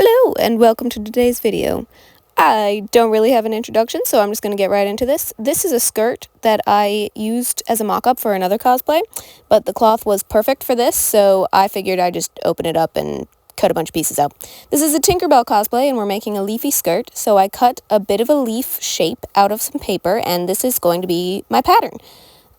Hello and welcome to today's video. I don't really have an introduction, so I'm just going to get right into this. This is a skirt that I used as a mock-up for another cosplay, but the cloth was perfect for this, so I figured I'd just open it up and cut a bunch of pieces out. This is a Tinkerbell cosplay, and we're making a leafy skirt, so I cut a bit of a leaf shape out of some paper, and this is going to be my pattern.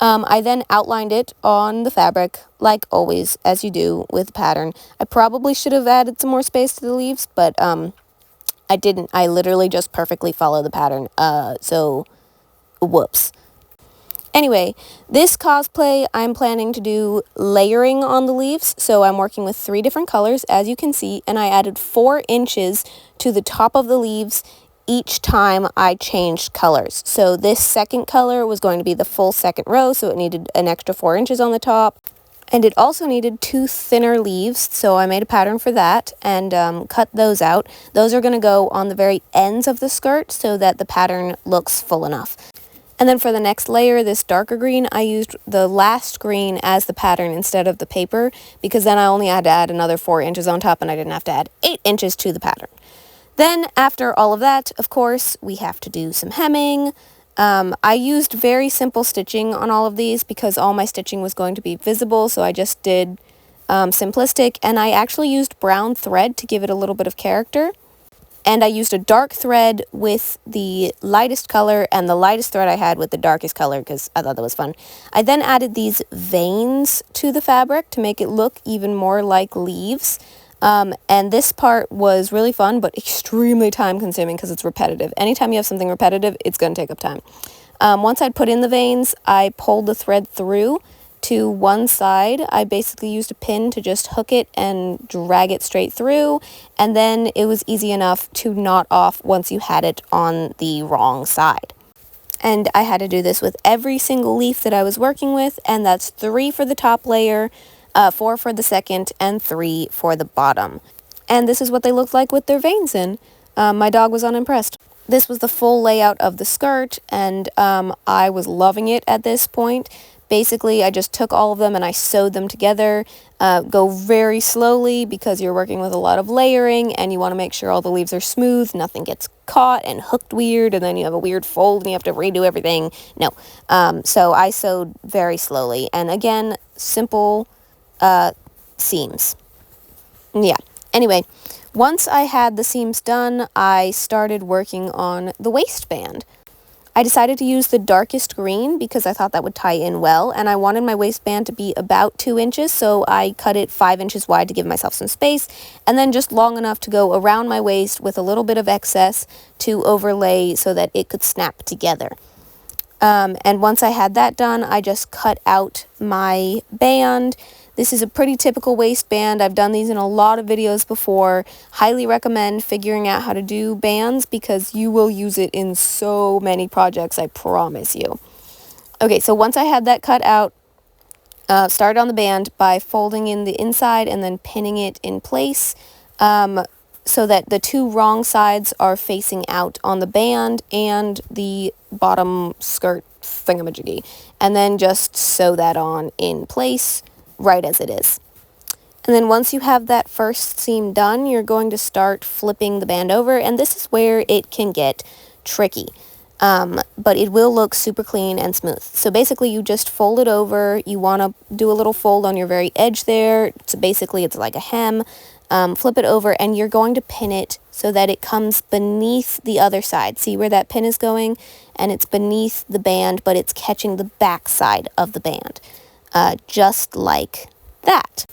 I then outlined it on the fabric, like always, as you do with a pattern. I probably should have added some more space to the leaves, but I didn't. I literally just perfectly follow the pattern, so whoops. Anyway, this cosplay, I'm planning to do layering on the leaves, so I'm working with 3 different colors, as you can see, and I added 4 inches to the top of the leaves each time I changed colors. So this second color was going to be the full second row, so it needed an extra 4 inches on the top. And it also needed 2 thinner leaves, so I made a pattern for that and cut those out. Those are going to go on the very ends of the skirt so that the pattern looks full enough. And then for the next layer, this darker green, I used the last green as the pattern instead of the paper, because then I only had to add another 4 inches on top and I didn't have to add 8 inches to the pattern. Then, after all of that, of course, we have to do some hemming. I used very simple stitching on all of these because all my stitching was going to be visible, so I just did simplistic, and I actually used brown thread to give it a little bit of character. And I used a dark thread with the lightest color and the lightest thread I had with the darkest color because I thought that was fun. I then added these veins to the fabric to make it look even more like leaves. And this part was really fun, but extremely time-consuming because it's repetitive. Anytime you have something repetitive, it's going to take up time. Once I'd put in the veins, I pulled the thread through to one side. I basically used a pin to just hook it and drag it straight through, and then it was easy enough to knot off once you had it on the wrong side. And I had to do this with every single leaf that I was working with, and that's 3 for the top layer, 4 for the second, and 3 for the bottom. And this is what they looked like with their veins in. My dog was unimpressed. This was the full layout of the skirt, and I was loving it at this point. Basically, I just took all of them and I sewed them together. Go very slowly because you're working with a lot of layering and you want to make sure all the leaves are smooth, nothing gets caught and hooked weird, and then you have a weird fold and you have to redo everything. No. So I sewed very slowly. And again, simple seams. Yeah. Anyway, once I had the seams done, I started working on the waistband. I decided to use the darkest green because I thought that would tie in well, and I wanted my waistband to be about 2 inches, so I cut it 5 inches wide to give myself some space, and then just long enough to go around my waist with a little bit of excess to overlay so that it could snap together. And once I had that done, I just cut out my band. This is a pretty typical waistband. I've done these in a lot of videos before. Highly recommend figuring out how to do bands because you will use it in so many projects, I promise you. Okay, so once I had that cut out, started on the band by folding in the inside and then pinning it in place so that the 2 wrong sides are facing out on the band and the bottom skirt thingamajiggy. And then just sew that on in place right as it is. And then once you have that first seam done, you're going to start flipping the band over, and this is where it can get tricky. But it will look super clean and smooth. So basically you just fold it over. You want to do a little fold on your very edge there. So basically it's like a hem. Flip it over and you're going to pin it so that it comes beneath the other side. See where that pin is going? And it's beneath the band, but it's catching the back side of the band. Just like that.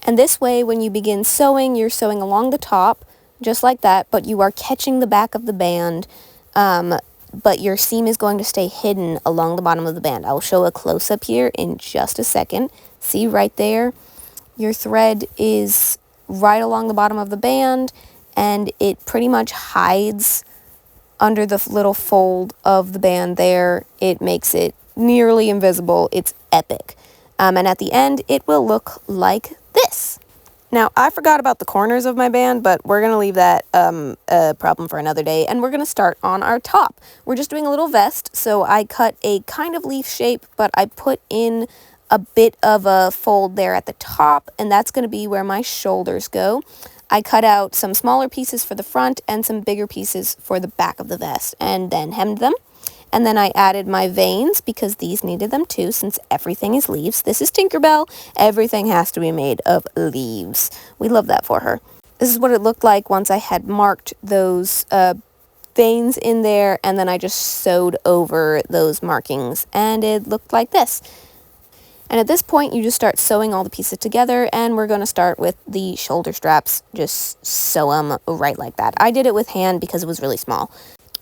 And this way, when you begin sewing, you're sewing along the top, just like that, but you are catching the back of the band, but your seam is going to stay hidden along the bottom of the band. I'll show a close-up here in just a second. See right there? Your thread is right along the bottom of the band, and it pretty much hides under the little fold of the band there. It makes it nearly invisible. It's epic. And at the end, it will look like this. Now, I forgot about the corners of my band, but we're going to leave that a problem for another day, and we're going to start on our top. We're just doing a little vest, so I cut a kind of leaf shape, but I put in a bit of a fold there at the top, and that's going to be where my shoulders go. I cut out some smaller pieces for the front and some bigger pieces for the back of the vest, and then hemmed them. And then I added my veins because these needed them too, since everything is leaves. This is Tinkerbell. Everything has to be made of leaves. We love that for her. This is what it looked like once I had marked those veins in there, and then I just sewed over those markings, and it looked like this. And at this point, you just start sewing all the pieces together, and we're going to start with the shoulder straps. Just sew them right like that. I did it with hand because it was really small.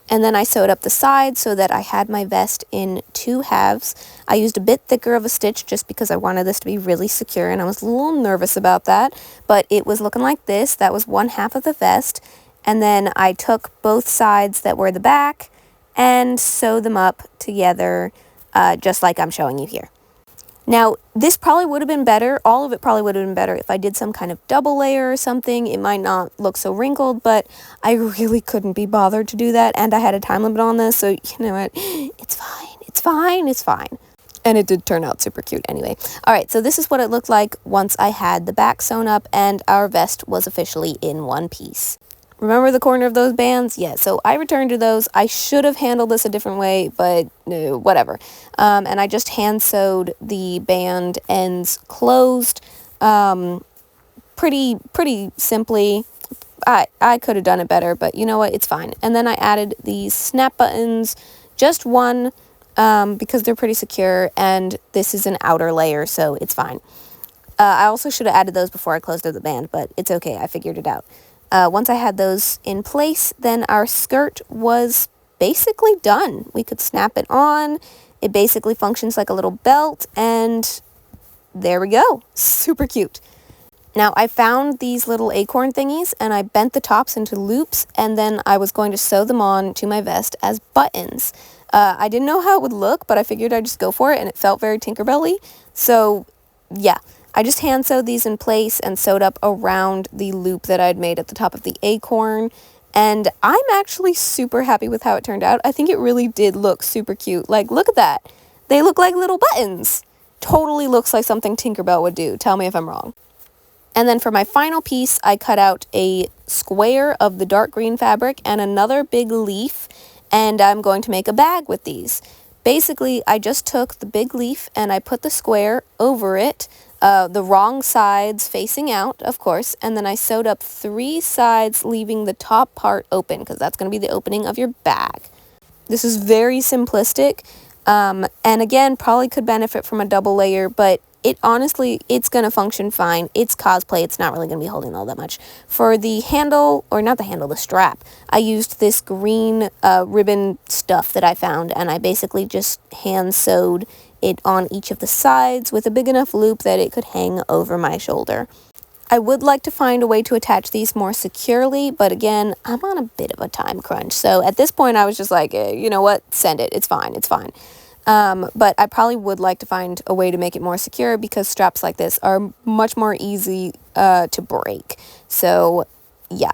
And then I sewed up the sides so that I had my vest in 2 halves. I used a bit thicker of a stitch just because I wanted this to be really secure, and I was a little nervous about that, but it was looking like this. That was 1/2 of the vest, and then I took both sides that were the back and sewed them up together just like I'm showing you here. Now, this probably would have been better, all of it probably would have been better if I did some kind of double layer or something. It might not look so wrinkled, but I really couldn't be bothered to do that, and I had a time limit on this, so you know what, it's fine, it's fine, it's fine. And it did turn out super cute anyway. Alright, so this is what it looked like once I had the back sewn up and our vest was officially in one piece. Remember the corner of those bands? Yeah, so I returned to those. I should have handled this a different way, but no, whatever. And I just hand sewed the band ends closed pretty simply. I could have done it better, but you know what? It's fine. And then I added these snap buttons, just one, because they're pretty secure, and this is an outer layer, so it's fine. I also should have added those before I closed up the band, but it's okay. I figured it out. Once I had those in place, then our skirt was basically done. We could snap it on. It basically functions like a little belt, and there we go. Super cute. Now, I found these little acorn thingies, and I bent the tops into loops, and then I was going to sew them on to my vest as buttons. I didn't know how it would look, but I figured I'd just go for it, and it felt very Tinkerbell-y. So, yeah. I just hand sewed these in place and sewed up around the loop that I'd made at the top of the acorn, and I'm actually super happy with how it turned out. I think it really did look super cute. Like, look at that. They look like little buttons. Totally looks like something Tinkerbell would do. Tell me if I'm wrong. And then for my final piece, I cut out a square of the dark green fabric and another big leaf, and I'm going to make a bag with these. Basically, I just took the big leaf and I put the square over it, the wrong sides facing out, of course, and then I sewed up 3 sides, leaving the top part open, because that's going to be the opening of your bag. This is very simplistic, and again, probably could benefit from a double layer, but it honestly, it's going to function fine. It's cosplay. It's not really going to be holding all that much. For the handle, or not the handle, the strap, I used this green ribbon stuff that I found, and I basically just hand sewed it on each of the sides with a big enough loop that it could hang over my shoulder. I would like to find a way to attach these more securely, but again, I'm on a bit of a time crunch. So at this point, I was just like, you know what, send it. It's fine. It's fine. But I probably would like to find a way to make it more secure, because straps like this are much more easy to break. So yeah,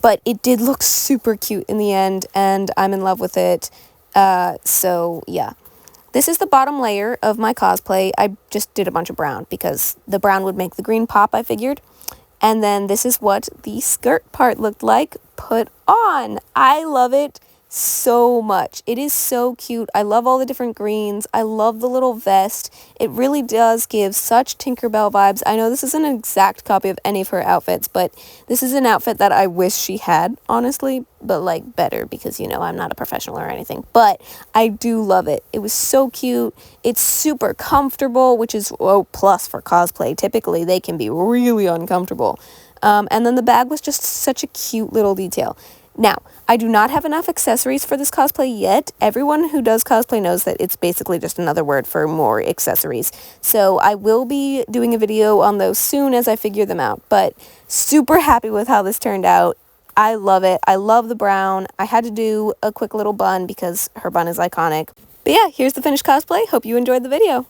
but it did look super cute in the end, and I'm in love with it. So yeah. This is the bottom layer of my cosplay. I just did a bunch of brown because the brown would make the green pop, I figured. And then this is what the skirt part looked like put on. I love it so much. It is so cute. I love all the different greens. I love the little vest. It really does give such Tinkerbell vibes. I know this isn't an exact copy of any of her outfits, but this is an outfit that I wish she had, honestly, but like better, because you know I'm not a professional or anything, but I do love it. It was so cute. It's super comfortable, which is plus for cosplay. Typically they can be really uncomfortable. And then the bag was just such a cute little detail. Now, I do not have enough accessories for this cosplay yet. Everyone who does cosplay knows that it's basically just another word for more accessories. So I will be doing a video on those soon as I figure them out. But super happy with how this turned out. I love it. I love the brown. I had to do a quick little bun because her bun is iconic. But yeah, here's the finished cosplay. Hope you enjoyed the video.